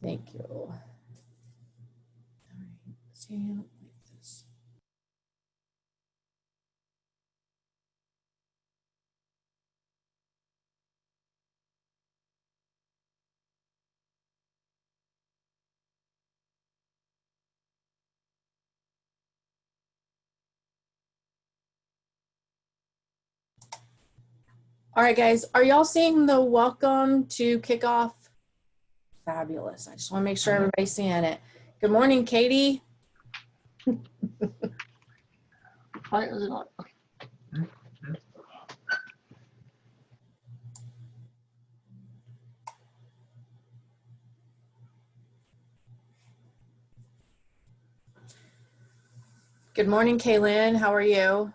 Thank you. All right, stand up like this. All right, guys, are y'all seeing the welcome to kickoff? Fabulous. I just want to make sure everybody's seeing it. Good morning, Katie. Why is it not? Good morning, Kaylin. How are you?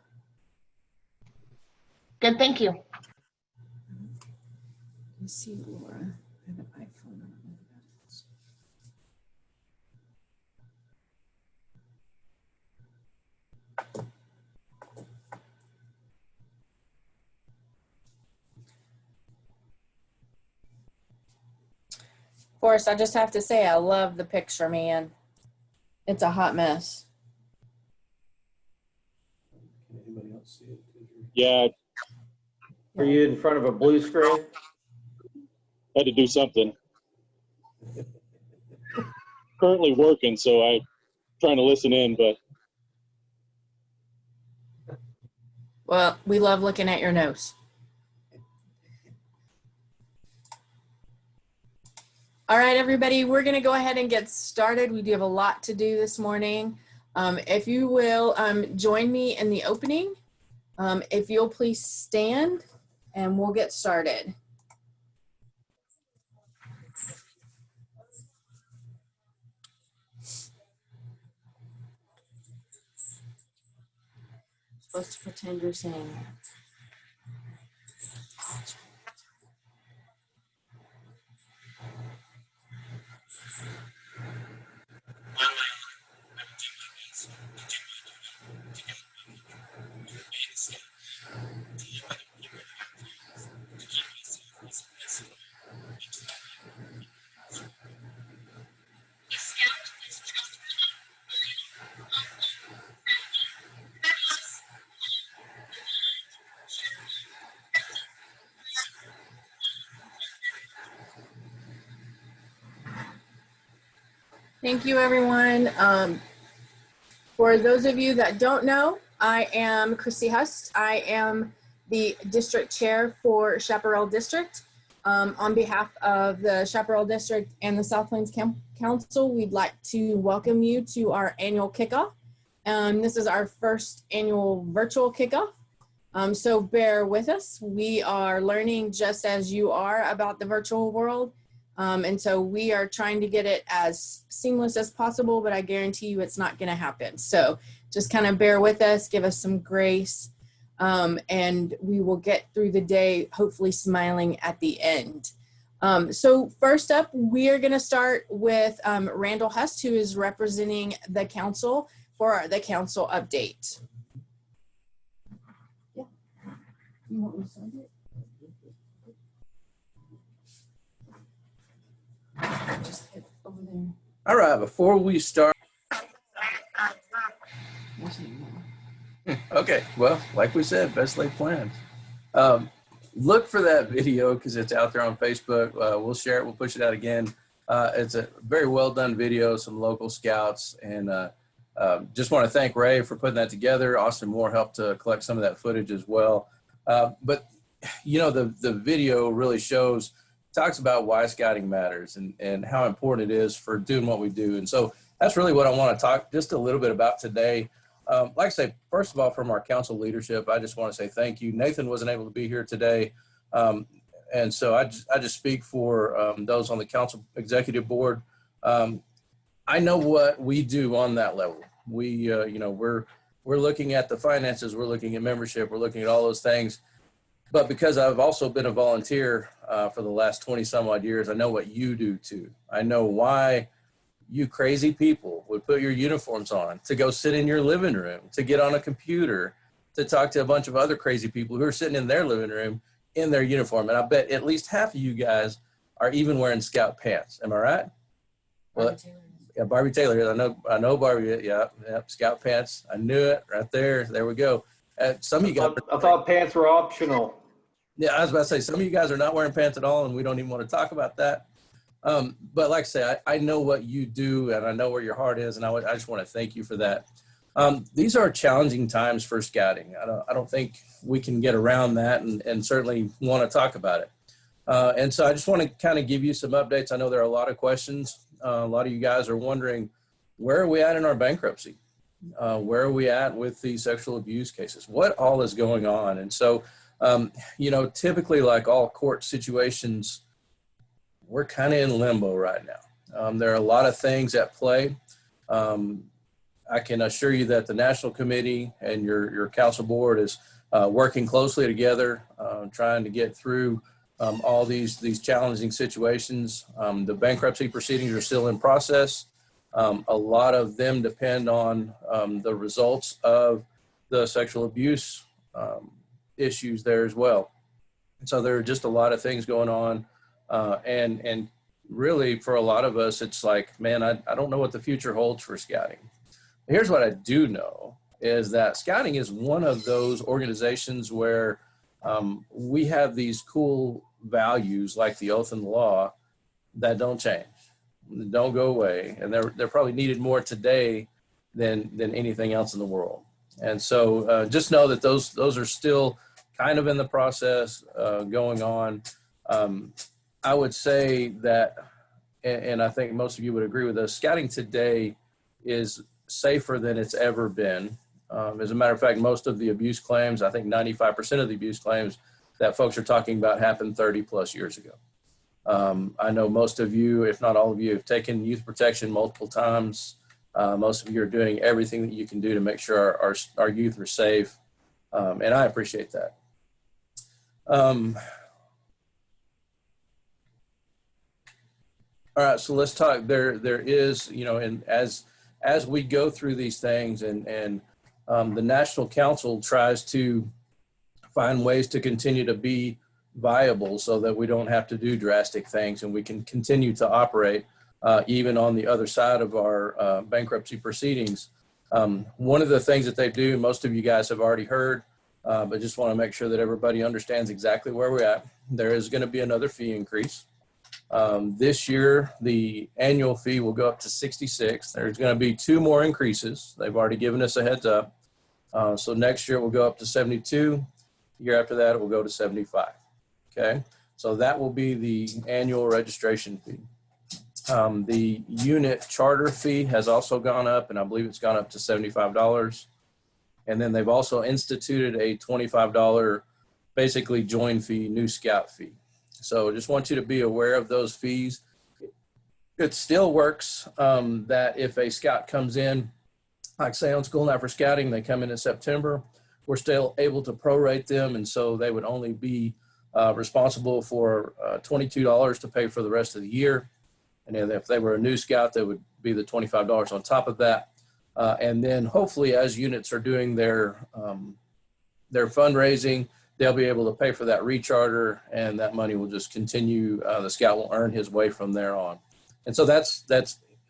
Good, thank you. Let me see, Laura. I have an iPhone. Forrest, I just have to say, I love the picture, man. It's a hot mess. Can anybody else see it? Yeah, Are you in front of a blue screen? had to do something. Currently working, so I'm trying to listen in, but Well, we love looking at your nose. All right, everybody, we're going to go ahead and get started. We do have a lot to do this morning. If you will join me in the opening, if you'll please stand and we'll get started. Supposed to pretend you're saying that. Thank you, everyone. For those of you that don't know, I am Chrissy Hust. I am the district chair for Chaparral District. On behalf of the Chaparral District and the South Plains Council, we'd like to welcome you to our annual kickoff. This is our first annual virtual kickoff. So bear with us. We are learning just as you are about the virtual world. And so we are trying to get it as seamless as possible, but I guarantee you it's not going to happen. So just kind of bear with us, give us some grace, and we will get through the day, hopefully smiling at the end. So first up, we are going to start with Randall Hust, who is representing the council for the council update. Yeah. You want me to start it? Just hit over there. All right, before we start. Okay, well, like we said, best laid plans. Look for that video because it's out there on Facebook. We'll share it. We'll push it out again. It's a very well done video, some local scouts, and just want to thank Ray for putting that together. Austin Moore helped to collect some of that footage as well. But, you know, the video really talks about why scouting matters and how important it is for doing what we do. And so that's really what I want to talk just a little bit about today. Like I say, first of all, from our council leadership, I just want to say thank you. Nathan wasn't able to be here today. And so I just speak for those on the council executive board. I know what we do on that level. We, you know, we're looking at the finances, we're looking at membership, we're looking at all those things. But because I've also been a volunteer for the last 20 some odd years, I know what you do too. I know why you crazy people would put your uniforms on to go sit in your living room, to get on a computer, to talk to a bunch of other crazy people who are sitting in their living room in their uniform. And I bet at least half of you guys are even wearing scout pants. Am I right? Well, yeah, Barbie Taylor. I know Barbie. Yeah, Scout pants. I knew it right there. There we go. Some of you guys. I thought pants were optional. Yeah, I was about to say some of you guys are not wearing pants at all, and we don't even want to talk about that. But like I say, I know what you do, and I know where your heart is, and I just want to thank you for that. These are challenging times for scouting. I don't think we can get around that, and certainly want to talk about it. And so I just want to kind of give you some updates. I know there are a lot of questions. A lot of you guys are wondering, where are we at in our bankruptcy? Where are we at with the sexual abuse cases? What all is going on? And so, you know, typically like all court situations, we're kind of in limbo right now. There are a lot of things at play. I can assure you that the National Committee and your council board is working closely together, trying to get through all these challenging situations. The bankruptcy proceedings are still in process. A lot of them depend on the results of the sexual abuse issues there as well. And so there are just a lot of things going on. And really for a lot of us, it's like, man, I don't know what the future holds for scouting. Here's what I do know is that scouting is one of those organizations where we have these cool values like the oath and the law that don't change, don't go away. And they're probably needed more today than anything else in the world. And so just know that those are still kind of in the process going on. I would say that, and I think most of you would agree with us, scouting today is safer than it's ever been. As a matter of fact, most of the abuse claims, I think 95% of the abuse claims that folks are talking about happened 30 plus years ago. I know most of you, if not all of you, have taken youth protection multiple times. Most of you are doing everything that you can do to make sure our youth are safe. And I appreciate that. All right, so let's talk. There is, you know, and as we go through these things, and the National Council tries to find ways to continue to be viable, so that we don't have to do drastic things, and we can continue to operate even on the other side of our bankruptcy proceedings. One of the things that they do, most of you guys have already heard, but just want to make sure that everybody understands exactly where we're at. There is going to be another fee increase. This year, the annual fee will go up to $66. There's going to be 2 more increases. They've already given us a heads up. So next year, it will go up to $72. The year after that, it will go to $75. Okay, so that will be the annual registration fee. The unit charter fee has also gone up, and I believe it's gone up to $75. And then they've also instituted a $25 basically join fee, new scout fee. So just want you to be aware of those fees. It still works that if a scout comes in, like say on School Night for Scouting, they come in September, we're still able to prorate them. And so they would only be responsible for $22 to pay for the rest of the year. And then if they were a new scout, they would be the $25 on top of that. And then hopefully as units are doing their fundraising, they'll be able to pay for that recharter, and that money will just continue. The scout will earn his way from there on. And so that's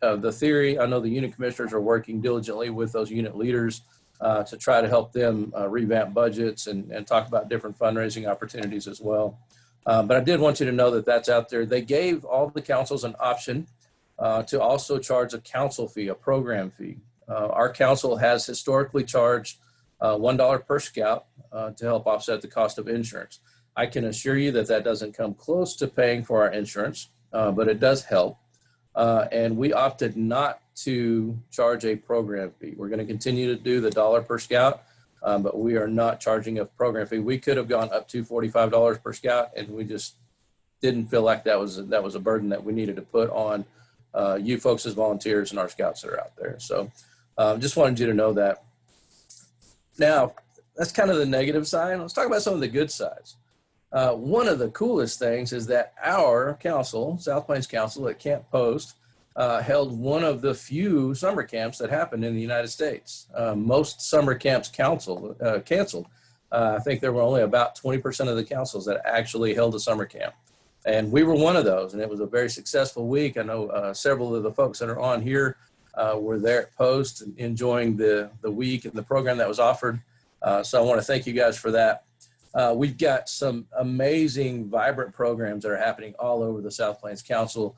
the theory. I know the unit commissioners are working diligently with those unit leaders to try to help them revamp budgets and talk about different fundraising opportunities as well. But I did want you to know that that's out there. They gave all the councils an option to also charge a council fee, a program fee. Our council has historically charged $1 per scout to help offset the cost of insurance. I can assure you that that doesn't come close to paying for our insurance, but it does help. And we opted not to charge a program fee. We're going to continue to do the $1 per scout, but we are not charging a program fee. We could have gone up to $45 per scout, and we just didn't feel like that was a burden that we needed to put on you folks as volunteers and our scouts that are out there. So just wanted you to know that. Now, that's kind of the negative side. Let's talk about some of the good sides. One of the coolest things is that our council, South Plains Council at Camp Post, held one of the few summer camps that happened in the United States. Most summer camps canceled. I think there were only about 20% of the councils that actually held a summer camp. And we were one of those, and it was a very successful week. I know several of the folks that are on here were there at Post, enjoying the week and the program that was offered. So I want to thank you guys for that. We've got some amazing, vibrant programs that are happening all over the South Plains Council.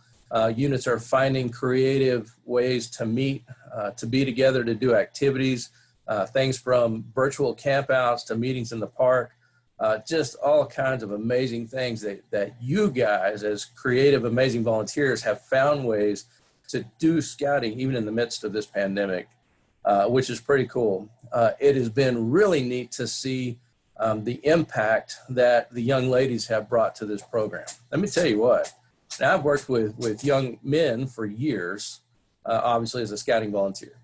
Units are finding creative ways to meet, to be together, to do activities, things from virtual campouts to meetings in the park. Just all kinds of amazing things that you guys as creative, amazing volunteers have found ways to do scouting even in the midst of this pandemic, which is pretty cool. It has been really neat to see the impact that the young ladies have brought to this program. Let me tell you what, now I've worked with young men for years, obviously as a scouting volunteer.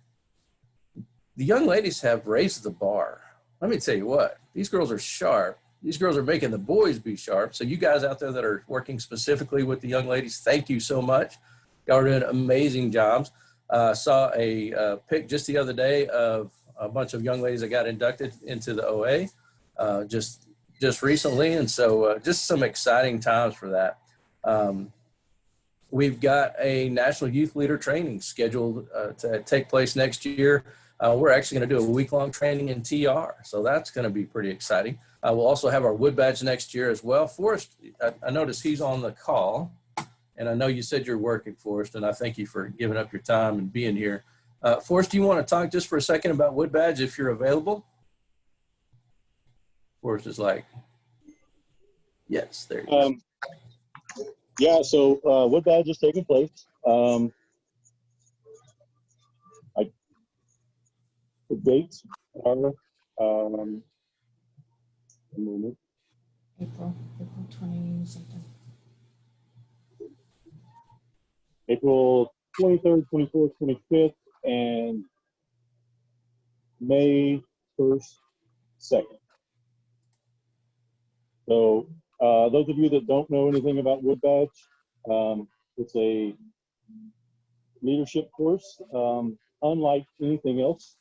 The young ladies have raised the bar. Let me tell you what, these girls are sharp. These girls are making the boys be sharp. So you guys out there that are working specifically with the young ladies, thank you so much. Y'all are doing amazing jobs. Saw a pic just the other day of a bunch of young ladies that got inducted into the OA just recently. And so just some exciting times for that. We've got a National Youth Leader training scheduled to take place next year. We're actually going to do a week-long training in TR. So that's going to be pretty exciting. We'll also have our wood badge next year as well. Forrest, I noticed he's on the call, and I know you said you're working, Forrest, and I thank you for giving up your time and being here. Forrest, do you want to talk just for a second about wood badge if you're available? Forrest is like, yes, there he is. Yeah, so wood badge is taking place. The dates are a moment. April 20 something. April 23rd, 24th, 25th, and May 1st, 2nd. So those of you that don't know anything about wood badge, it's a leadership course, unlike anything else.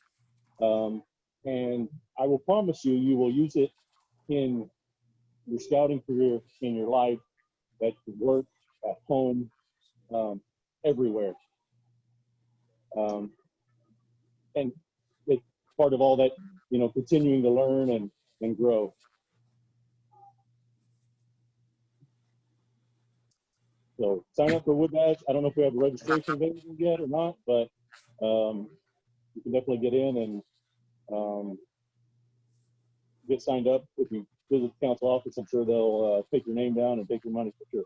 And I will promise you, you will use it in your scouting career, in your life, at your work, at home, everywhere. And it's part of all that, you know, continuing to learn and grow. So sign up for wood badge. I don't know if we have a registration available yet or not, but you can definitely get in and get signed up. If you visit the council office, I'm sure they'll take your name down and take your money for sure.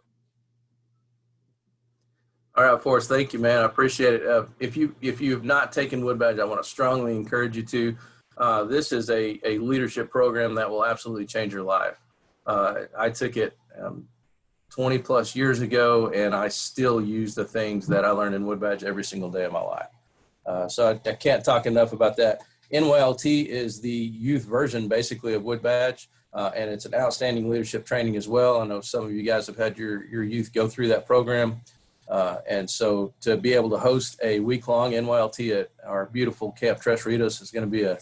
All right, Forrest, thank you, man. I appreciate it. If you have not taken wood badge, I want to strongly encourage you to. This is a leadership program that will absolutely change your life. I took it 20 plus years ago, and I still use the things that I learned in wood badge every single day of my life. So I can't talk enough about that. NYLT is the youth version, basically, of wood badge, and it's an outstanding leadership training as well. I know some of you guys have had your youth go through that program. And so to be able to host a week-long NYLT at our beautiful Camp Tres Ritos is going to be a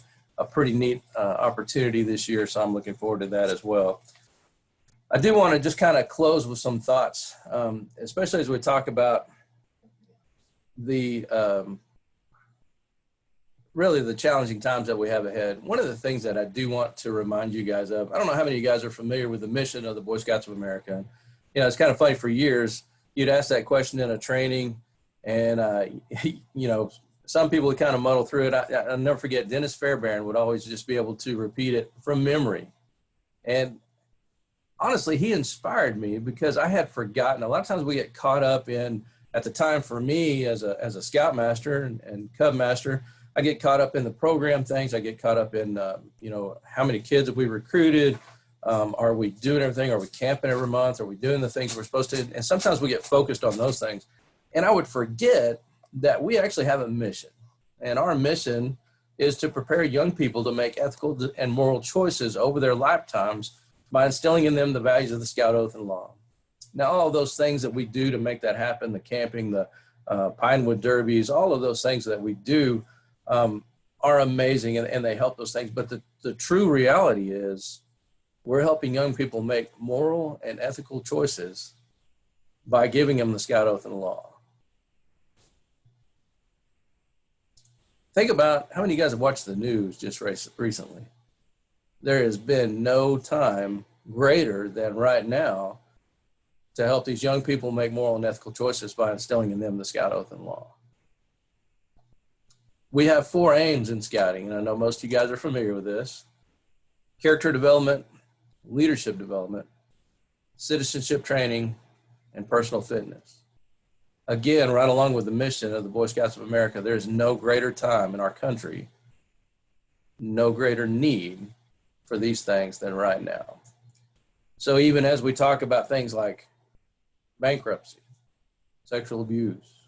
pretty neat opportunity this year. So I'm looking forward to that as well. I do want to just kind of close with some thoughts, especially as we talk about the really the challenging times that we have ahead. One of the things that I do want to remind you guys of, I don't know how many of you guys are familiar with the mission of the Boy Scouts of America. You know, it's kind of funny, for years, you'd ask that question in a training, and, you know, some people would kind of muddle through it. I'll never forget, Dennis Fairbairn would always just be able to repeat it from memory. And honestly, he inspired me because I had forgotten. A lot of times we get caught up in, at the time for me as a Scoutmaster and Cub Master, I get caught up in the program things. I get caught up in, you know, how many kids have we recruited? Are we doing everything? Are we camping every month? Are we doing the things we're supposed to? And sometimes we get focused on those things. And I would forget that we actually have a mission. And our mission is to prepare young people to make ethical and moral choices over their lifetimes by instilling in them the values of the Scout Oath and Law. Now, all of those things that we do to make that happen, the camping, the Pinewood Derbies, all of those things that we do are amazing, and they help those things. But the true reality is we're helping young people make moral and ethical choices by giving them the Scout Oath and Law. Think about how many of you guys have watched the news just recently. There has been no time greater than right now to help these young people make moral and ethical choices by instilling in them the Scout Oath and Law. We have 4 aims in scouting, and I know most of you guys are familiar with this: character development, leadership development, citizenship training, and personal fitness. Again, right along with the mission of the Boy Scouts of America, there's no greater time in our country, no greater need for these things than right now. So even as we talk about things like bankruptcy, sexual abuse,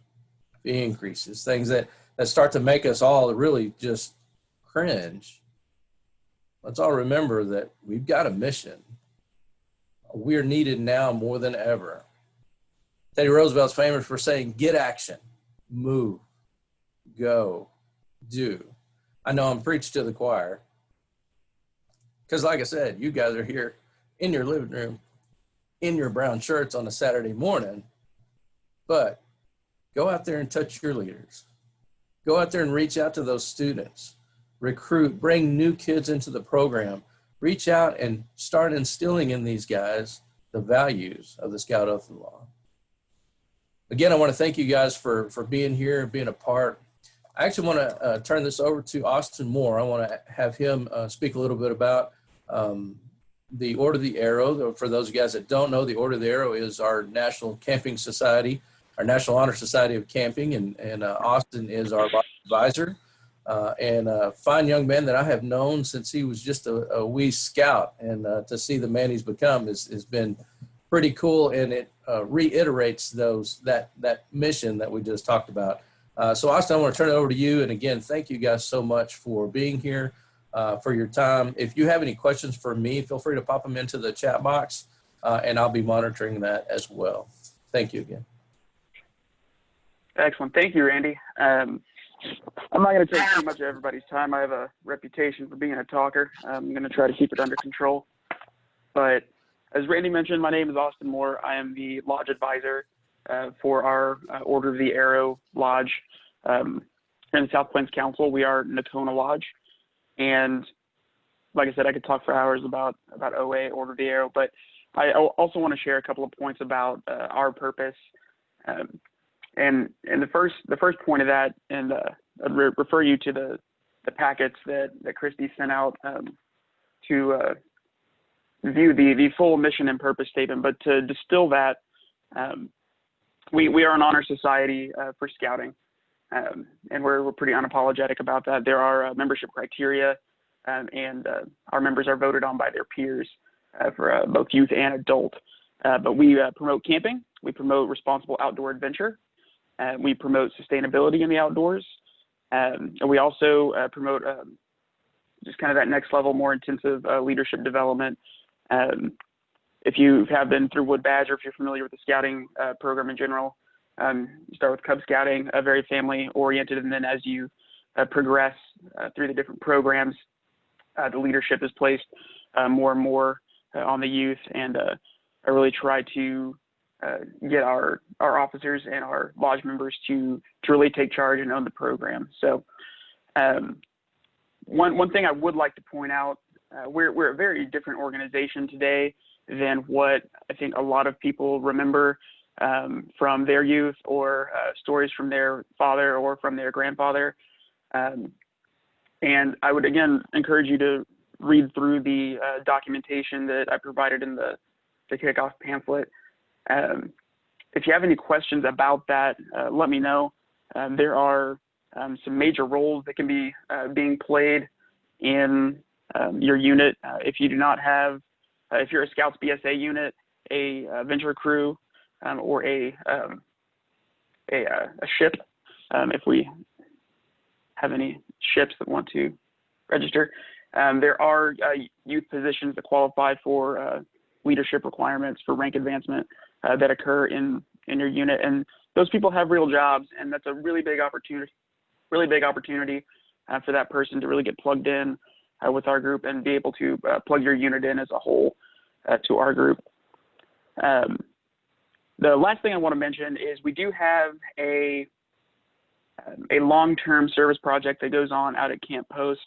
fee increases, things that start to make us all really just cringe, let's all remember that we've got a mission. We're needed now more than ever. Teddy Roosevelt's famous for saying, get action, move, go, do. I know I'm preaching to the choir, because like I said, you guys are here in your living room, in your brown shirts on a Saturday morning, but go out there and touch your leaders. Go out there and reach out to those students, recruit, bring new kids into the program, reach out and start instilling in these guys the values of the Scout Oath and Law. Again, I want to thank you guys for being here and being a part. I actually want to turn this over to Austin Moore. I want to have him speak a little bit about the Order of the Arrow. For those of you guys that don't know, the Order of the Arrow is our National Camping Society, our National Honor Society of Camping, and Austin is our advisor. And a fine young man that I have known since he was just a wee scout, and to see the man he's become has been pretty cool, and it reiterates that mission that we just talked about. So Austin, I want to turn it over to you, and again, thank you guys so much for being here, for your time. If you have any questions for me, feel free to pop them into the chat box, and I'll be monitoring that as well. Thank you again. Excellent. Thank you, Randy. I'm not going to take too much of everybody's time. I have a reputation for being a talker. I'm going to try to keep it under control. But as Randy mentioned, my name is Austin Moore. I am the lodge advisor for our Order of the Arrow Lodge in the South Plains Council. We are Nakona Lodge. And like I said, I could talk for hours about OA, Order of the Arrow, but I also want to share a couple of points about our purpose. And the first point of that, and I'd refer you to the packets that Christy sent out to view the full mission and purpose statement. But to distill that, we are an honor society for scouting, and we're pretty unapologetic about that. There are membership criteria, and our members are voted on by their peers for both youth and adult. But we promote camping, we promote responsible outdoor adventure, we promote sustainability in the outdoors, and we also promote just kind of that next level, more intensive leadership development. If you have been through Wood Badge, or if you're familiar with the scouting program in general, you start with Cub Scouting, very family oriented, and then as you progress through the different programs, the leadership is placed more and more on the youth, and I really try to get our officers and our lodge members to really take charge and own the program. So one thing I would like to point out, we're a very different organization today than what I think a lot of people remember from their youth, or stories from their father or from their grandfather. And I would again encourage you to read through the documentation that I provided in the kickoff pamphlet. If you have any questions about that, let me know. There are some major roles that can be being played in your unit. If you do not have, if you're a Scouts BSA unit, a venture crew, or a ship, if we have any ships that want to register, there are youth positions that qualify for leadership requirements for rank advancement that occur in your unit, and those people have real jobs, and that's a really big opportunity for that person to really get plugged in with our group and be able to plug your unit in as a whole to our group. The last thing I want to mention is we do have a long-term service project that goes on out at Camp Post,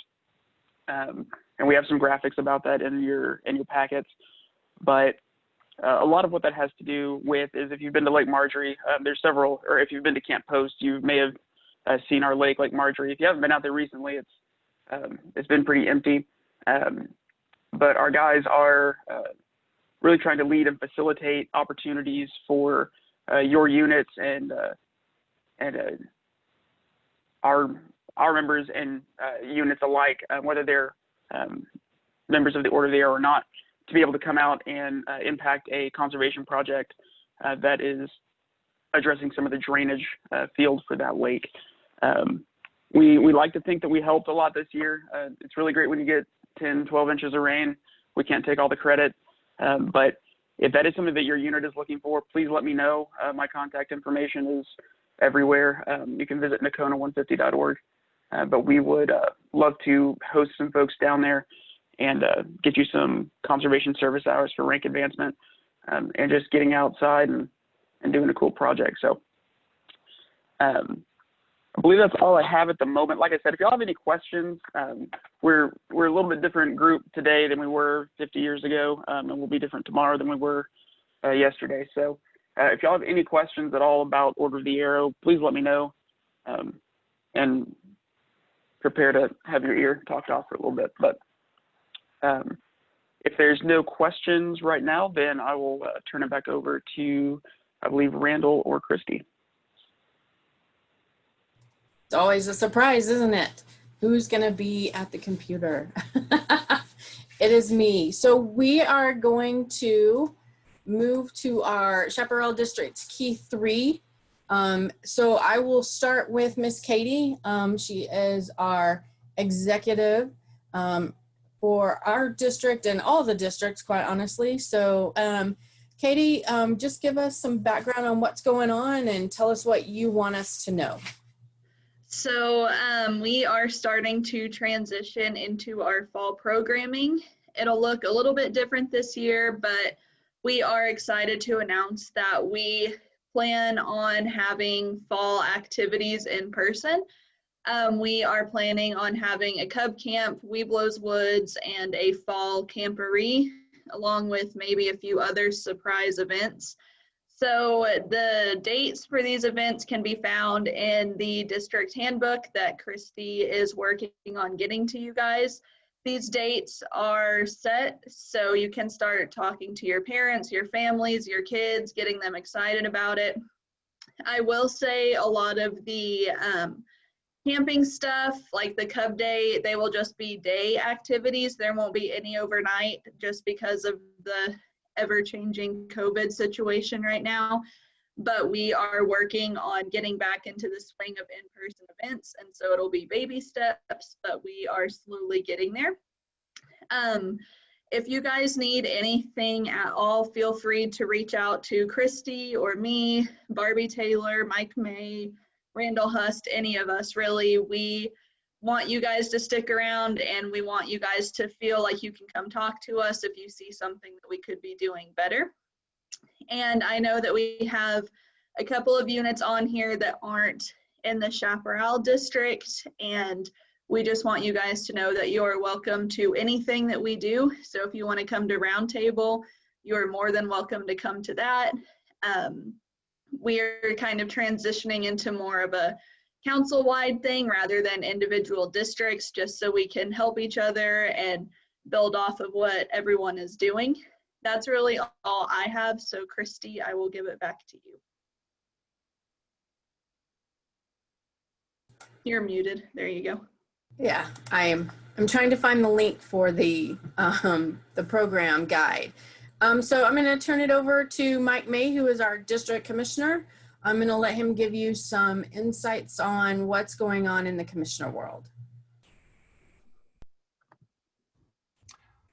and we have some graphics about that in your packets. But a lot of what that has to do with is if you've been to Lake Marjorie, there's several, or if you've been to Camp Post, you may have seen our lake, Lake Marjorie. If you haven't been out there recently, it's been pretty empty. But our guys are really trying to lead and facilitate opportunities for your units and our members and units alike, whether they're members of the Order of the Arrow or not, to be able to come out and impact a conservation project that is addressing some of the drainage field for that lake. We like to think that we helped a lot this year. It's really great when you get 10, 12 inches of rain. We can't take all the credit, but if that is something that your unit is looking for, please let me know. My contact information is everywhere. You can visit Nakona150.org, but we would love to host some folks down there and get you some conservation service hours for rank advancement, and just getting outside and doing a cool project. So I believe that's all I have at the moment. Like I said, if y'all have any questions, we're a little bit different group today than we were 50 years ago, and we'll be different tomorrow than we were yesterday. So if y'all have any questions at all about Order of the Arrow, please let me know, and prepare to have your ear talked off for a little bit. But if there's no questions right now, then I will turn it back over to, I believe, Randall or Christy. It's always a surprise, isn't it? Who's going to be at the computer? It is me. So we are going to move to our Chaparral District's Key 3. So I will start with Miss Katie. She is our executive for our district and all the districts, quite honestly. So Katie, just give us some background on what's going on and tell us what you want us to know. So we are starting to transition into our fall programming. It'll look a little bit different this year, but we are excited to announce that we plan on having fall activities in person. We are planning on having a Cub Camp, Weeblos Woods, and a fall camporee, along with maybe a few other surprise events. So the dates for these events can be found in the district handbook that Christy is working on getting to you guys. These dates are set so you can start talking to your parents, your families, your kids, getting them excited about it. I will say a lot of the camping stuff, like the Cub Day, they will just be day activities. There won't be any overnight just because of the ever-changing COVID situation right now. But we are working on getting back into the swing of in-person events, and so it'll be baby steps, but we are slowly getting there. If you guys need anything at all, feel free to reach out to Christy or me, Barbie Taylor, Mike May, Randall Hust, any of us really. We want you guys to stick around, and we want you guys to feel like you can come talk to us if you see something that we could be doing better. And I know that we have a couple of units on here that aren't in the Chaparral district, and we just want you guys to know that you're welcome to anything that we do. So if you want to come to Roundtable, you're more than welcome to come to that. We're kind of transitioning into more of a council-wide thing rather than individual districts, just so we can help each other and build off of what everyone is doing. That's really all I have. So Christy, I will give it back to you. You're muted. There you go. Yeah, I'm trying to find the link for the program guide. So I'm going to turn it over to Mike May, who is our district commissioner. I'm going to let him give you some insights on what's going on in the commissioner world.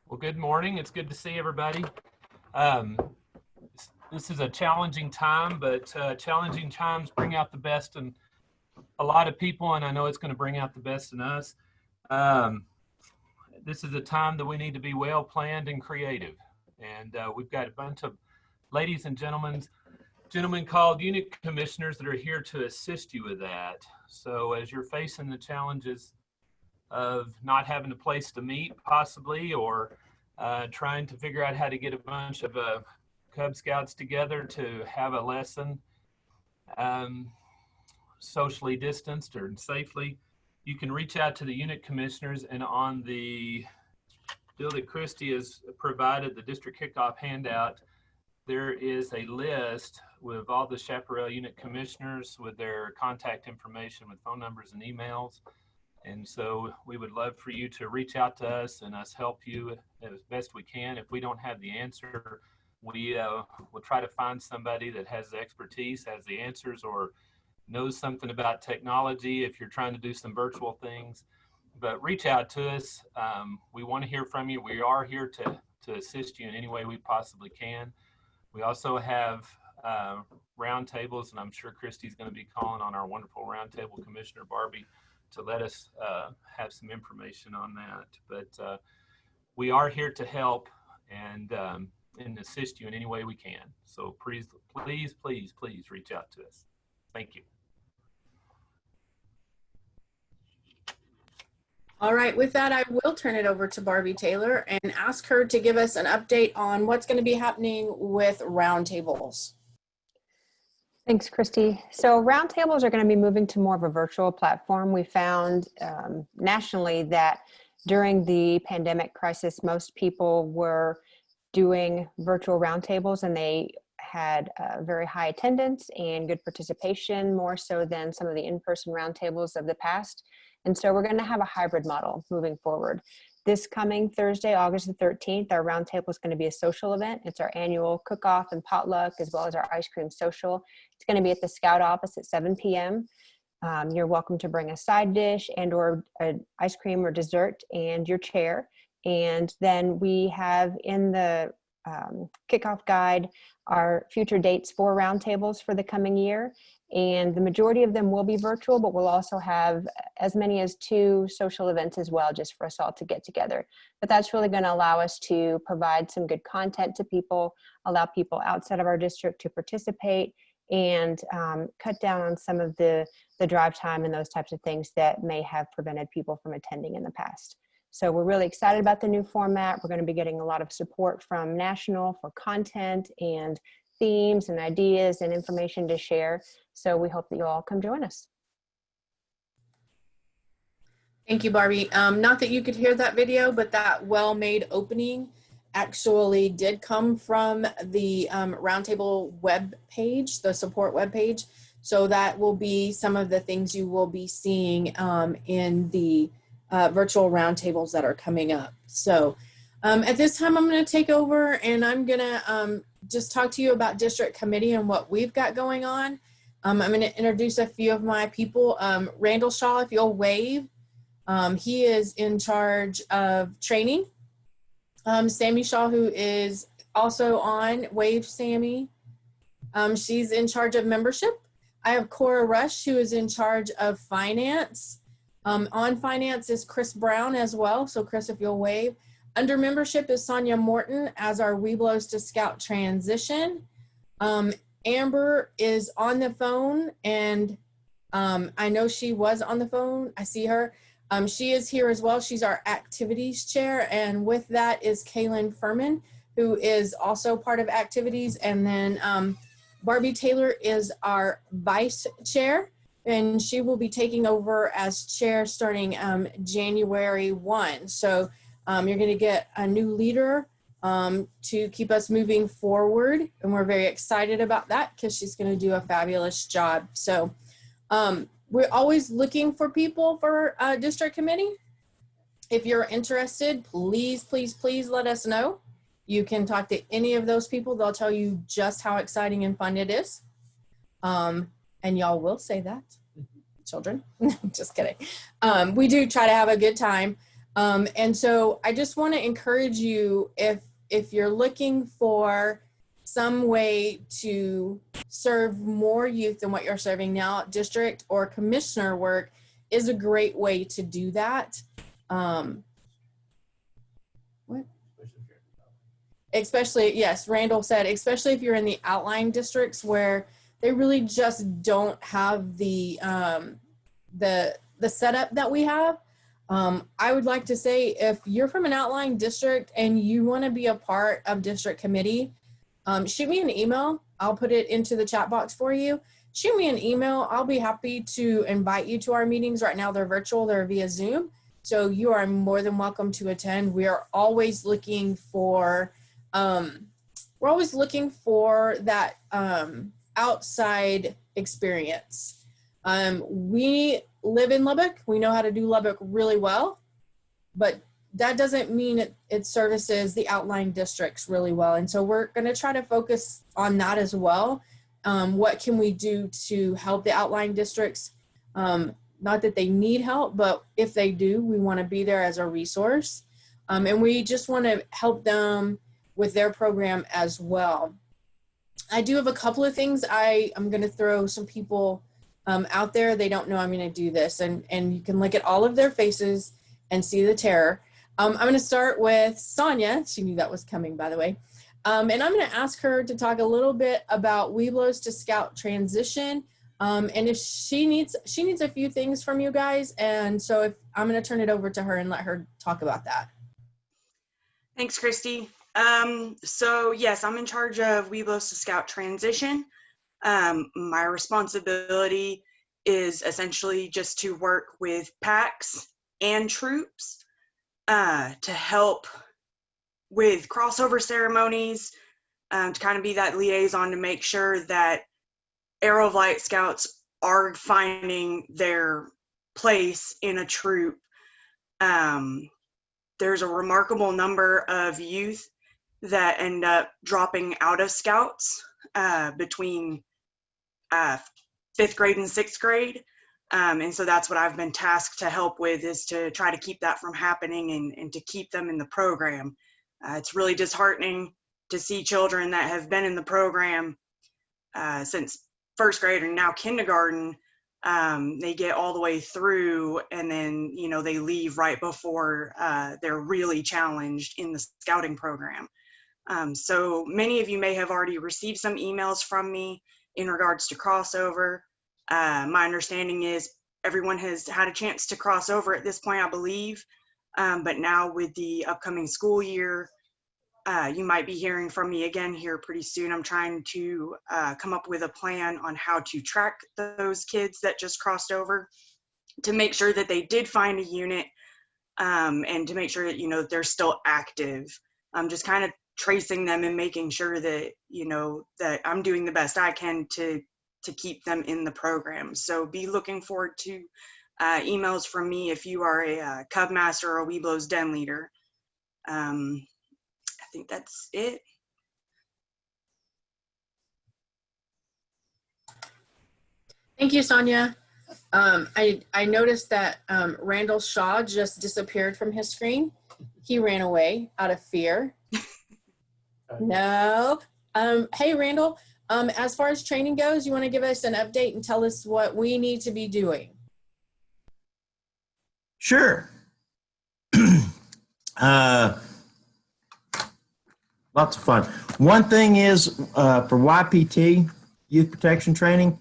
Well, good morning. It's good to see everybody. This is a challenging time, but challenging times bring out the best in a lot of people, and I know it's going to bring out the best in us. This is a time that we need to be well planned and creative. And we've got a bunch of ladies and gentlemen gentleman called unit commissioners that are here to assist you with that. So as you're facing the challenges of not having a place to meet possibly, or trying to figure out how to get a bunch of Cub Scouts together to have a lesson socially distanced or safely, you can reach out to the unit commissioners, and on the deal that Christy has provided, the district kickoff handout, there is a list with all the Chaparral unit commissioners with their contact information, with phone numbers and emails. And so we would love for you to reach out to us and us help you as best we can. If we don't have the answer, we will try to find somebody that has the expertise, has the answers, or knows something about technology if you're trying to do some virtual things. But reach out to us. We want to hear from you. We are here to assist you in any way we possibly can. We also have roundtables, and I'm sure Christy's going to be calling on our wonderful roundtable commissioner, Barbie, to let us have some information on that. But we are here to help and assist you in any way we can. So please, please, please, please reach out to us. Thank you. All right, with that, I will turn it over to Barbie Taylor and ask her to give us an update on what's going to be happening with roundtables. Thanks, Christy. So roundtables are going to be moving to more of a virtual platform. We found nationally that during the pandemic crisis, most people were doing virtual roundtables, and they had very high attendance and good participation, more so than some of the in-person roundtables of the past. And so we're going to have a hybrid model moving forward. This coming Thursday, August the 13th, our roundtable is going to be a social event. It's our annual cook-off and potluck, as well as our ice cream social. It's going to be at the Scout office at 7 p.m. You're welcome to bring a side dish and or an ice cream or dessert and your chair. And then we have in the kickoff guide our future dates for roundtables for the coming year. And the majority of them will be virtual, but we'll also have as many as 2 social events as well, just for us all to get together. But that's really going to allow us to provide some good content to people, allow people outside of our district to participate, and cut down on some of the drive time and those types of things that may have prevented people from attending in the past. So we're really excited about the new format. We're going to be getting a lot of support from national for content and themes and ideas and information to share. So we hope that you all come join us. Thank you, Barbie. Not that you could hear that video, but that well-made opening actually did come from the roundtable web page, the support web page. So that will be some of the things you will be seeing in the virtual roundtables that are coming up. So at this time, I'm going to take over, and I'm going to just talk to you about district committee and what we've got going on. I'm going to introduce a few of my people. Randall Shaw, if you'll wave. He is in charge of training. Sammy Shaw, who is also on, wave Sammy. She's in charge of membership. I have Cora Rush, who is in charge of finance. On finance is Chris Brown as well. So Chris, if you'll wave. Under membership is Sonia Morton as our Weeblos to Scout transition. Amber is on the phone, and I know she was on the phone. I see her. She is here as well. She's our activities chair, and with that is Kaylin Furman, who is also part of activities. And then Barbie Taylor is our vice chair, and she will be taking over as chair starting January 1. So you're going to get a new leader to keep us moving forward. And we're very excited about that because she's going to do a fabulous job. So we're always looking for people for district committee. If you're interested, please, please, please let us know. You can talk to any of those people. They'll tell you just how exciting and fun it is. And y'all will say that, children. Just kidding. We do try to have a good time. And so I just want to encourage you, if you're looking for some way to serve more youth than what you're serving now, district or commissioner work is a great way to do that. What? especially, yes, Randall said, especially if you're in the outlying districts where they really just don't have the setup that we have. I would like to say, if you're from an outlying district and you want to be a part of district committee, shoot me an email. I'll put it into the chat box for you. Shoot me an email. I'll be happy to invite you to our meetings. Right now they're virtual, they're via Zoom. So you are more than welcome to attend. We are always looking for, that outside experience. We live in Lubbock. We know how to do Lubbock really well, but that doesn't mean it services the outlying districts really well. And so we're going to try to focus on that as well. What can we do to help the outlying districts? Not that they need help, but if they do, we want to be there as a resource. And we just want to help them with their program as well. I do have a couple of things. I'm going to throw some people out there. They don't know I'm going to do this, and you can look at all of their faces and see the terror. I'm going to start with Sonia. She knew that was coming, by the way. And I'm going to ask her to talk a little bit about Webelos to Scout transition. And if she needs a few things from you guys. And so if I'm going to turn it over to her and let her talk about that. Thanks, Christy. So yes, I'm in charge of Webelos to Scout transition. My responsibility is essentially just to work with PACs and troops to help with crossover ceremonies, to kind of be that liaison to make sure that Arrow of Light Scouts are finding their place in a troop. There's a remarkable number of youth that end up dropping out of Scouts between 5th grade and 6th grade. And so that's what I've been tasked to help with, is to try to keep that from happening and to keep them in the program. It's really disheartening to see children that have been in the program since 1st grade and now kindergarten. They get all the way through, and then, you know, they leave right before they're really challenged in the scouting program. So many of you may have already received some emails from me in regards to crossover. My understanding is everyone has had a chance to cross over at this point, I believe. But now with the upcoming school year, you might be hearing from me again here pretty soon. I'm trying to come up with a plan on how to track those kids that just crossed over, to make sure that they did find a unit, and to make sure that, you know, they're still active. I'm just kind of tracing them and making sure that, you know, that I'm doing the best I can to keep them in the program. So be looking forward to emails from me if you are a Cub Master or a Webelos Den Leader. I think that's it. Thank you, Sonia. I noticed that Randall Shaw just disappeared from his screen. He ran away out of fear. No. Hey, Randall, as far as training goes, you want to give us an update and tell us what we need to be doing? Sure. Lots of fun. One thing is for YPT, Youth Protection Training,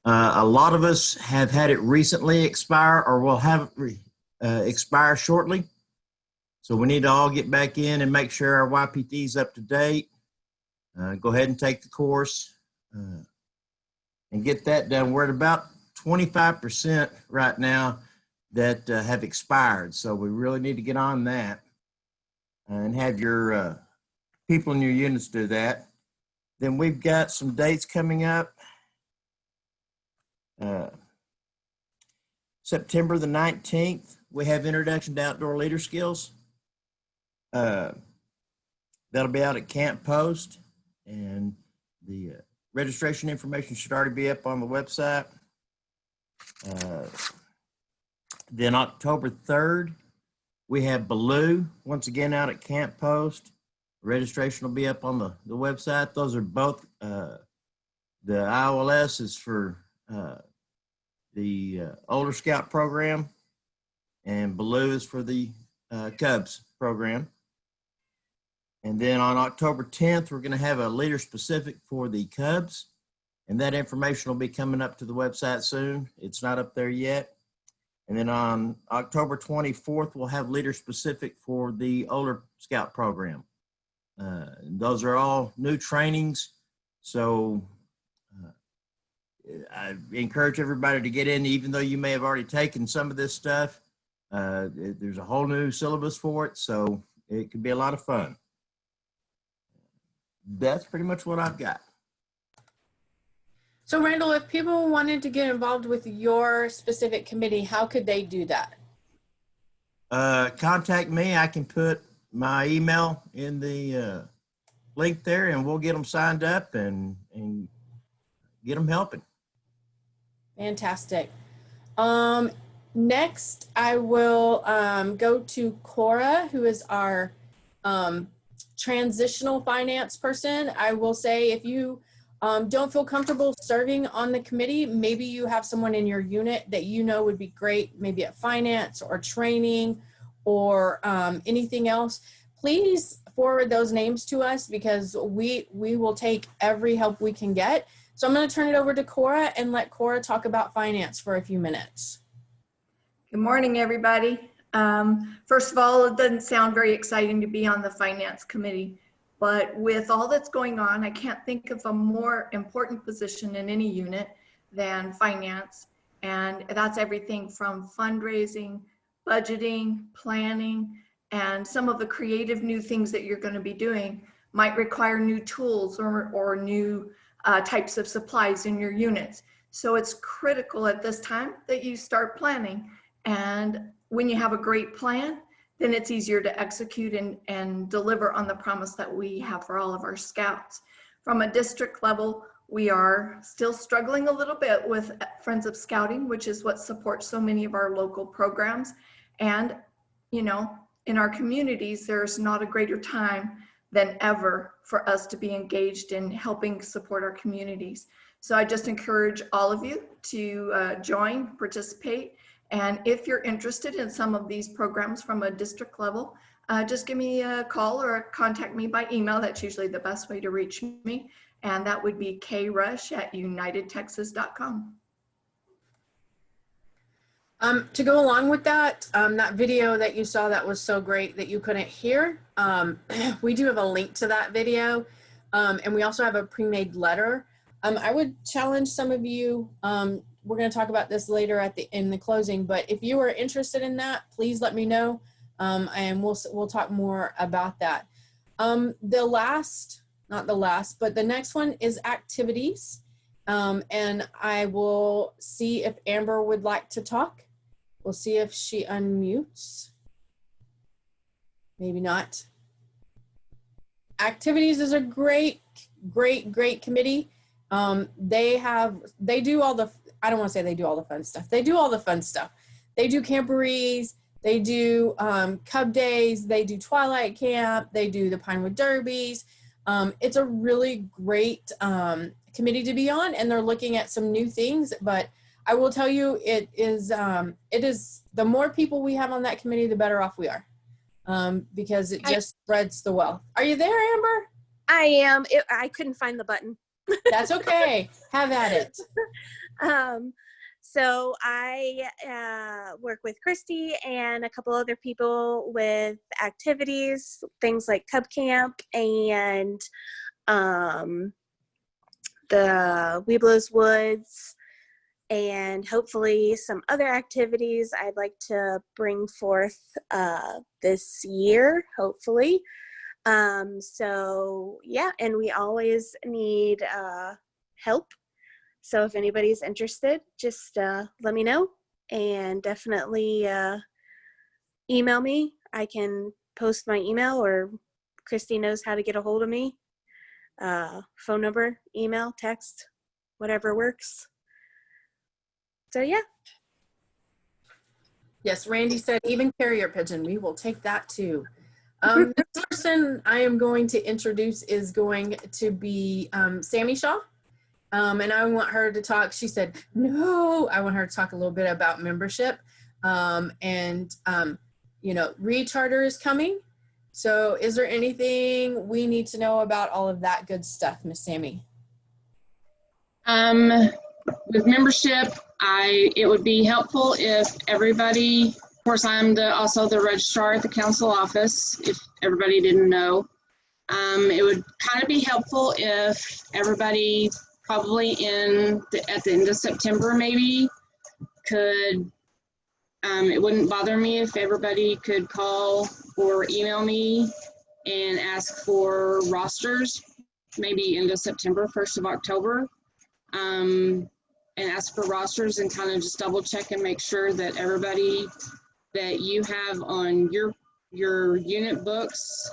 a lot of us have had it recently expire or will have it expire shortly. So we need to all get back in and make sure our YPT is up to date. Go ahead and take the course and get that done. We're at about 25% right now that have expired. So we really need to get on that and have your people in your units do that. Then we've got some dates coming up. September the 19th, we have Introduction to Outdoor Leader Skills. That'll be out at Camp Post, and the registration information should already be up on the website. Then October 3rd, we have Baloo, once again out at Camp Post. Registration will be up on the website. Those are both, the IOLS is for the Older Scout program, and Baloo is for the Cubs program. And then on October 10th, we're going to have a leader specific for the Cubs. And that information will be coming up to the website soon. It's not up there yet. And then on October 24th, we'll have leader specific for the older scout program. Those are all new trainings. So I encourage everybody to get in, even though you may have already taken some of this stuff. There's a whole new syllabus for it. So it could be a lot of fun. That's pretty much what I've got. So Randall, if people wanted to get involved with your specific committee, how could they do that? Contact me. I can put my email in the link there, and we'll get them signed up and get them helping. Fantastic. Next, I will go to Cora, who is our transitional finance person. I will say, if you don't feel comfortable serving on the committee, maybe you have someone in your unit that you know would be great, maybe at finance or training or anything else. Please forward those names to us, because we will take every help we can get. So I'm going to turn it over to Cora and let Cora talk about finance for a few minutes. Good morning, everybody. First of all, it doesn't sound very exciting to be on the finance committee, but with all that's going on, I can't think of a more important position in any unit than finance. And that's everything from fundraising, budgeting, planning, and some of the creative new things that you're going to be doing might require new tools or new types of supplies in your units. So it's critical at this time that you start planning. And when you have a great plan, then it's easier to execute and deliver on the promise that we have for all of our scouts. From a district level, we are still struggling a little bit with Friends of Scouting, which is what supports so many of our local programs. And, you know, in our communities, there's not a greater time than ever for us to be engaged in helping support our communities. So I just encourage all of you to join, participate. And if you're interested in some of these programs from a district level, just give me a call or contact me by email. That's usually the best way to reach me. And that would be krush@unitedtexas.com. To go along with that, that video that you saw that was so great that you couldn't hear, we do have a link to that video. And we also have a pre-made letter. I would challenge some of you, we're going to talk about this later in the closing, but if you are interested in that, please let me know, and we'll talk more about that. Not the last, but the next one is activities, and I will see if Amber would like to talk. We'll see if she unmutes. Maybe not. Activities is a great committee. They do all the, I don't want to say they do all the fun stuff. They do all the fun stuff. They do camporees, they do Cub Days, they do Twilight Camp, they do the Pinewood Derbies. It's a really great committee to be on, and they're looking at some new things. But I will tell you, it is the more people we have on that committee, the better off we are, because it just spreads the wealth. Are you there, Amber? I am. I couldn't find the button. That's okay. Have at it. So I work with Christy and a couple other people with activities, things like Cub Camp and the Weeblos Woods, and hopefully some other activities I'd like to bring forth this year, hopefully. So yeah, and we always need help. So if anybody's interested, just let me know, and definitely email me. I can post my email, or Christy knows how to get a hold of me. Phone number, email, text, whatever works. So yeah. Yes, Randy said even carrier pigeon. We will take that too. The person I am going to introduce is going to be Sammy Shaw. And I want her to talk. She said, no, I want her to talk a little bit about membership. You know, Recharter is coming. So is there anything we need to know about all of that good stuff, Miss Sammy? With membership, it would be helpful if everybody, of course, I'm also the registrar at the council office, if everybody didn't know. It would kind of be helpful if everybody probably at the end of September maybe could, it wouldn't bother me if everybody could call or email me and ask for rosters, maybe end of September, 1st of October. And ask for rosters and kind of just double check and make sure that everybody that you have on your unit books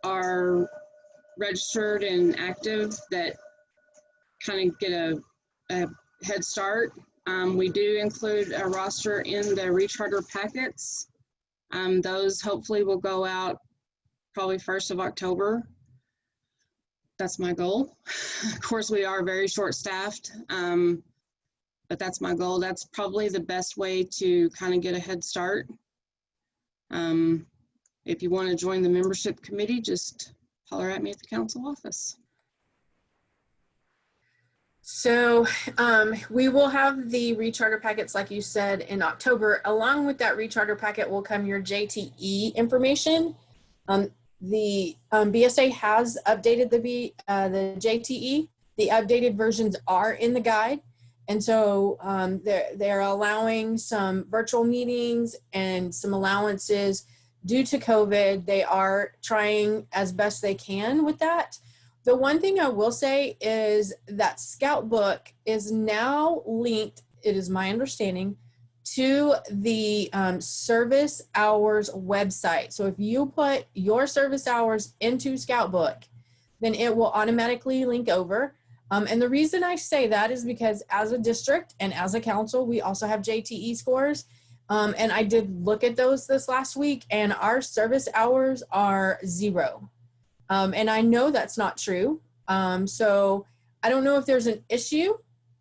are registered and active, that kind of get a head start. We do include a roster in the recharter packets. Those hopefully will go out probably 1st of October. That's my goal. Of course, we are very short-staffed, but that's my goal. That's probably the best way to kind of get a head start. If you want to join the membership committee, just holler at me at the council office. So we will have the recharter packets, like you said, in October. Along with that recharter packet will come your JTE information. The BSA has updated the JTE. The updated versions are in the guide. And so they're allowing some virtual meetings and some allowances due to COVID. They are trying as best they can with that. The one thing I will say is that Scout Book is now linked, it is my understanding, to the service hours website. So if you put your service hours into Scout Book, then it will automatically link over. And the reason I say that is because as a district and as a council, we also have JTE scores. And I did look at those this last week, and our service hours are 0. And I know that's not true. So I don't know if there's an issue.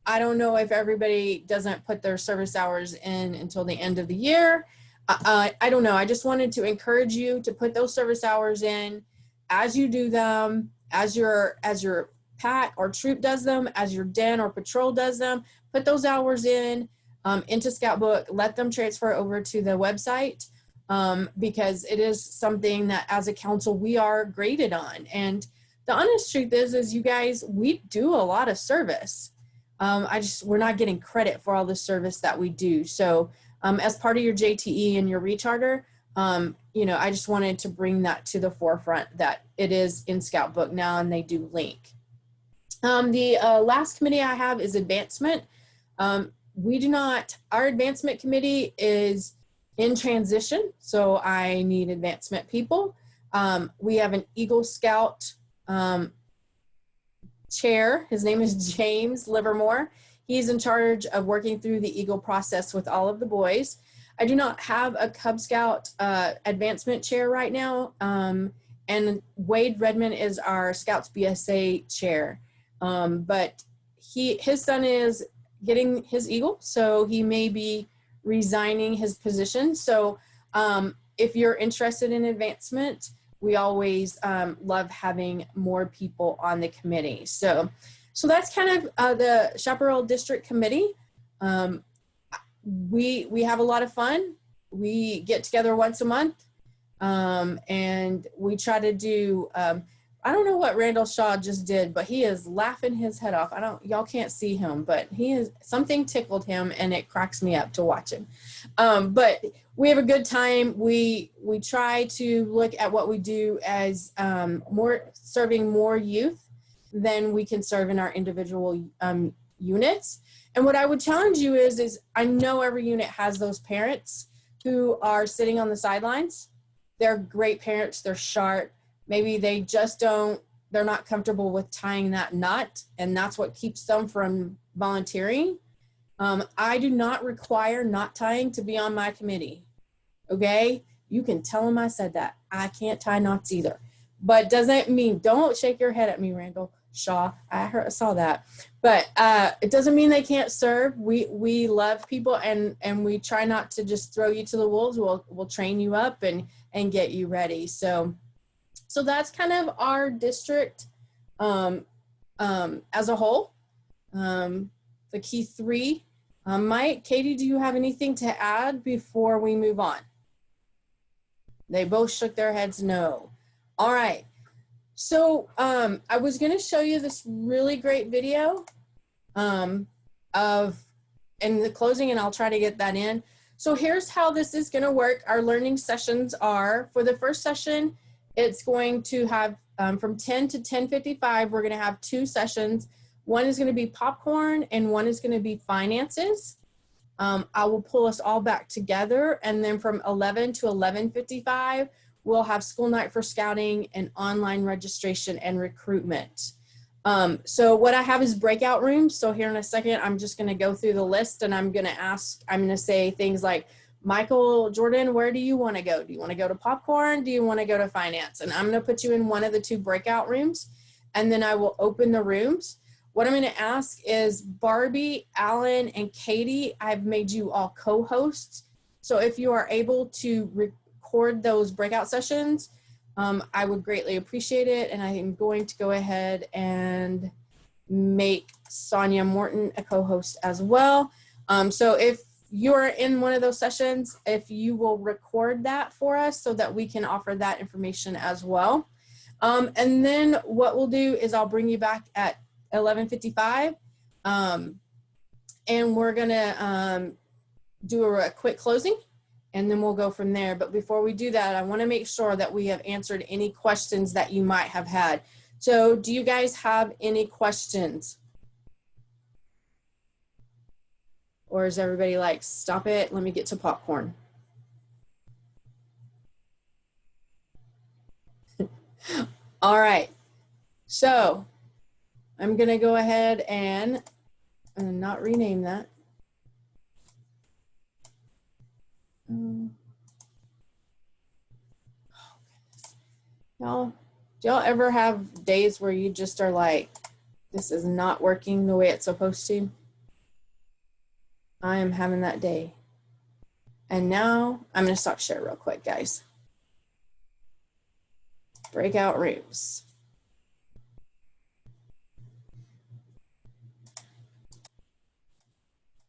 I don't know if everybody doesn't put their service hours in until the end of the year. I don't know. I just wanted to encourage you to put those service hours in as you do them, as your PAT or troop does them, as your den or patrol does them. Put those hours in into Scout Book. Let them transfer over to the website because it is something that as a council we are graded on. And the honest truth is you guys, we do a lot of service. We're not getting credit for all the service that we do. So as part of your JTE and your recharter, I just wanted to bring that to the forefront that it is in Scout Book now and they do link. The last committee I have is advancement. Our advancement committee is in transition, so I need advancement people. We have an Eagle Scout chair. His name is James Livermore. He's in charge of working through the Eagle process with all of the boys. I do not have a Cub Scout advancement chair right now. And Wade Redmond is our Scouts BSA chair. But his son is getting his Eagle, so he may be resigning his position. So if you're interested in advancement, we always love having more people on the committee. So that's kind of the Chaparral District Committee. We have a lot of fun. We get together once a month and we try to do, I don't know what Randall Shaw just did, but he is laughing his head off. Y'all can't see him, but something tickled him and it cracks me up to watch him. But we have a good time. We try to look at what we do as serving more youth than we can serve in our individual units. And what I would challenge you is I know every unit has those parents who are sitting on the sidelines. They're great parents, they're sharp. Maybe they're not comfortable with tying that knot, and that's what keeps them from volunteering. I do not require knot tying to be on my committee, okay? You can tell them I said that. I can't tie knots either. But doesn't mean, don't shake your head at me, Randall. Shaw. I saw that, but it doesn't mean they can't serve. We love people, and we try not to just throw you to the wolves. We'll train you up and get you ready. So that's kind of our district as a whole. The key three. Mike, Katie, do you have anything to add before we move on? They both shook their heads no. All right. So I was going to show you this really great video in the closing, and I'll try to get that in. So here's how this is going to work. Our learning sessions are, for the first session, it's going to have from 10 to 10:55, we're going to have 2 sessions. One is going to be popcorn and one is going to be finances. I will pull us all back together, and then from 11 to 11:55, we'll have school night for scouting and online registration and recruitment. So what I have is breakout rooms. So here in a second, I'm just going to go through the list, and I'm going to say things like, Michael, Jordan, where do you want to go? Do you want to go to popcorn? Do you want to go to finance? And I'm going to put you in one of the 2 breakout rooms, and then I will open the rooms. What I'm going to ask is Barbie, Alan, and Katie, I've made you all co-hosts. So if you are able to record those breakout sessions, I would greatly appreciate it. And I am going to go ahead and make Sonia Morton a co-host as well. So if you're in one of those sessions, if you will record that for us so that we can offer that information as well. And then what we'll do is I'll bring you back at 11:55, and we're gonna do a quick closing, and then we'll go from there. But before we do that, I want to make sure that we have answered any questions that you might have had. So do you guys have any questions? Or is everybody like, stop it, let me get to popcorn? All right, so I'm gonna go ahead and not rename that. Oh goodness. Y'all, do y'all ever have days where you just are like, this is not working the way it's supposed to? I am having that day. And now I'm gonna stop share real quick, guys. Breakout rooms.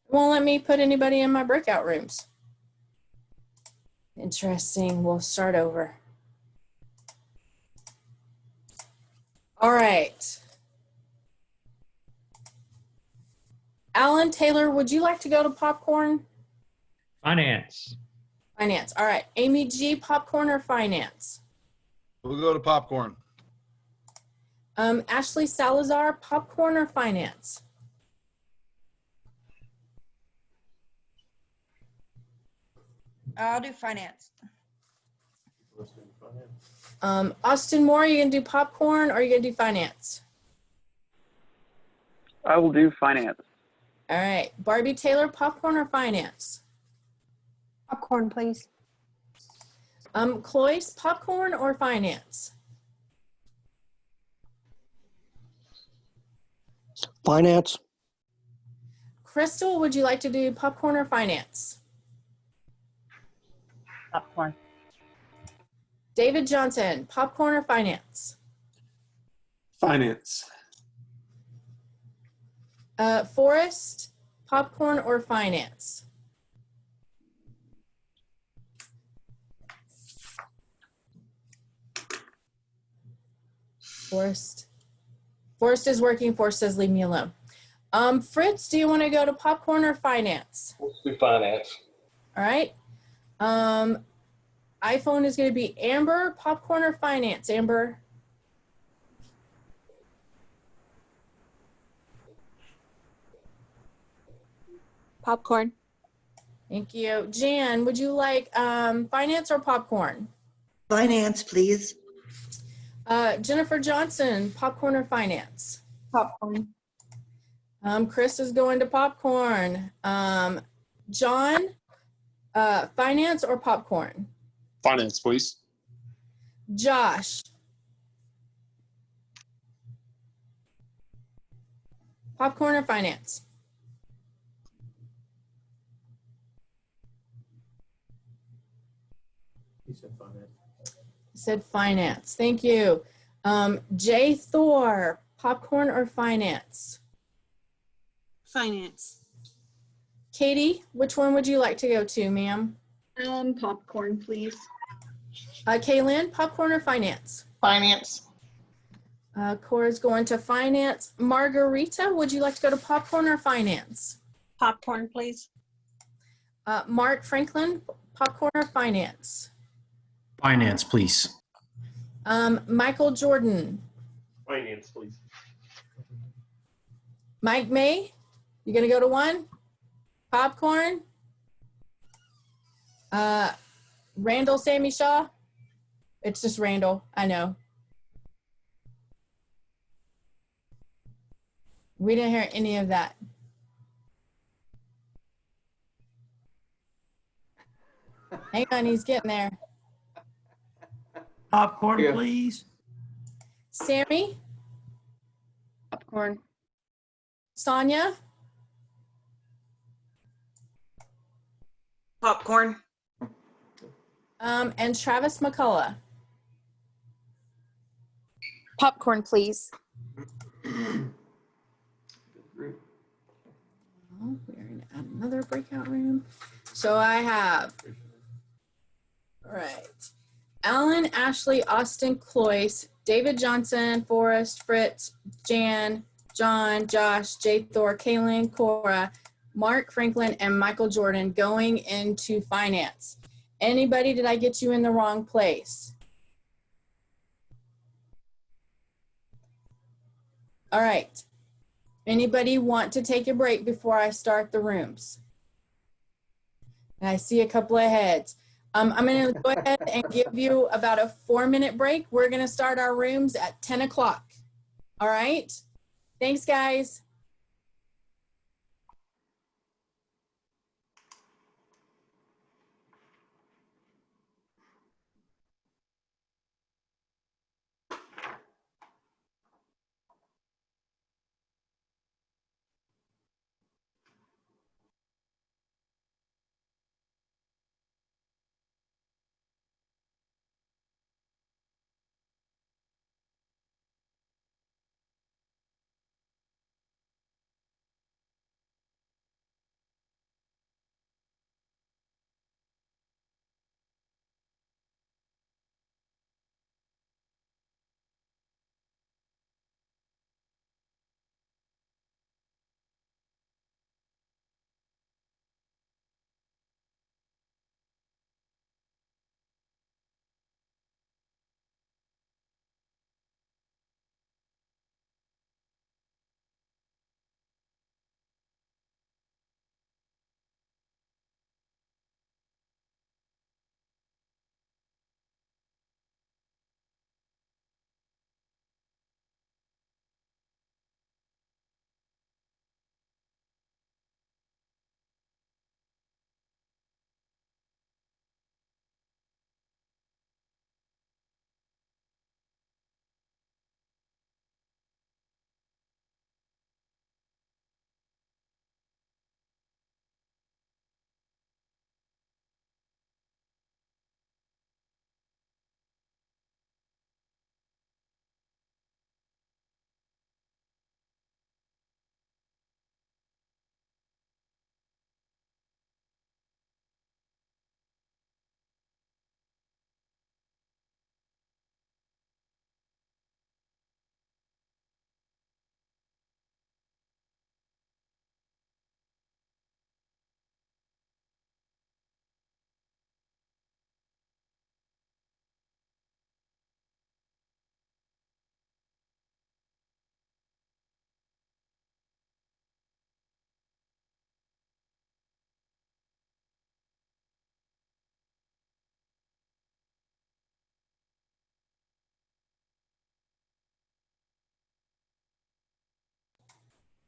Won't let me put anybody in my breakout rooms. Interesting. We'll start over. All right. Alan Taylor, would you like to go to popcorn? Finance. Finance. All right. Amy G, popcorn or finance? We'll go to popcorn. Ashley Salazar, popcorn or finance? I'll do finance. Austin Moore, are you gonna do popcorn or are you gonna do finance? I will do finance. All right. Barbie Taylor, popcorn or finance? Popcorn, please. Cloyce, popcorn or finance? Finance. Crystal, would you like to do popcorn or finance? Popcorn. David Johnson, popcorn or finance? Finance. Forrest, popcorn or finance? Forrest. Forrest is working. Forrest says, leave me alone. Fritz, do you want to go to popcorn or finance? Let's do finance. All right. iPhone is going to be Amber, popcorn or finance? Amber. Popcorn. Thank you. Jan, would you like finance or popcorn? Finance, please. Jennifer Johnson, popcorn or finance? Popcorn. Chris is going to popcorn. John, finance or popcorn? Finance, please. Josh. Popcorn or finance? He said finance. Said finance. Thank you. Jay Thor, popcorn or finance? Finance. Katie, which one would you like to go to, ma'am? Popcorn, please. Kaylin, popcorn or finance? Finance. Cora's going to finance. Margarita, would you like to go to popcorn or finance? Popcorn, please. Mark Franklin, popcorn or finance? Finance, please. Michael Jordan. Finance, please. Mike May, you gonna go to one? Popcorn. Randall Sammy Shaw. It's just Randall, I know. We didn't hear any of that. Hang on, he's getting there. Popcorn, please. Sammy, Popcorn. Sonia, Popcorn. and Travis McCullough. Popcorn, please. Oh, we're in another breakout room. So I have, all right, Alan, Ashley, Austin, Cloyce, David Johnson, Forrest, Fritz, Jan, John, Josh, Jay Thor, Kaylin, Cora, Mark Franklin, and Michael Jordan going into finance. Anybody, did I get you in the wrong place? All right. Anybody want to take a break before I start the rooms? And I see a couple of heads. I'm going to go ahead and give you about a 4-minute break. We're going to start our rooms at 10 o'clock. All right? Thanks, guys.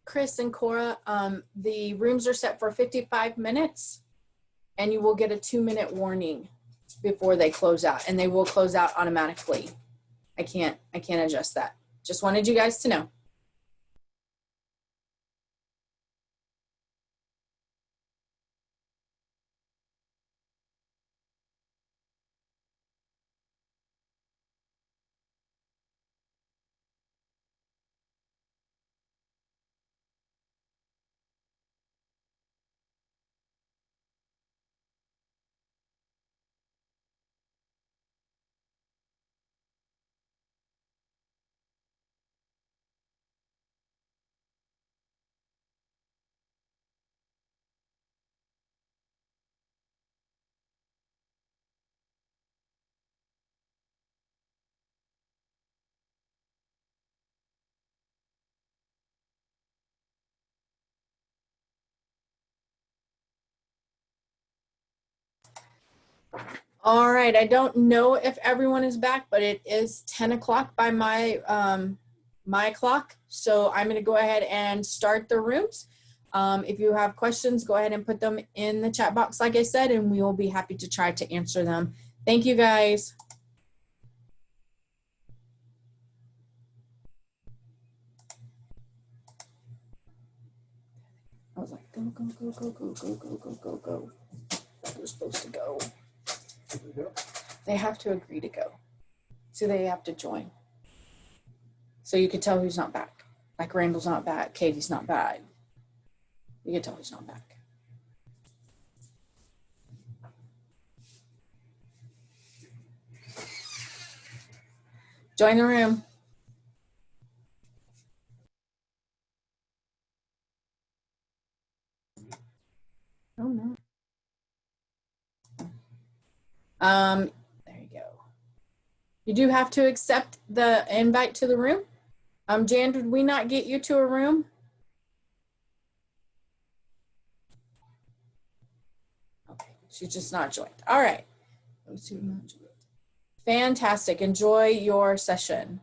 Chris and Cora, the rooms are set for 55 minutes and you will get a 2-minute warning before they close out, and they will close out automatically. I can't adjust that. Just wanted you guys to know. All right, I don't know if everyone is back, but it is 10 o'clock by my my clock. So I'm gonna go ahead and start the rooms. If you have questions, go ahead and put them in the chat box, like I said, and we will be happy to try to answer them. Thank you, guys. I was like, go, go, go, go, go, go, go, go, go, go. They're supposed to go. They have to agree to go. So they have to join. So you can tell who's not back. Like Randall's not back, Katie's not back. You can tell who's not back. Join the room. Oh no. There you go. You do have to accept the invite to the room. Jan, did we not get you to a room? Okay, she's just not joined. All right. Fantastic. Enjoy your session.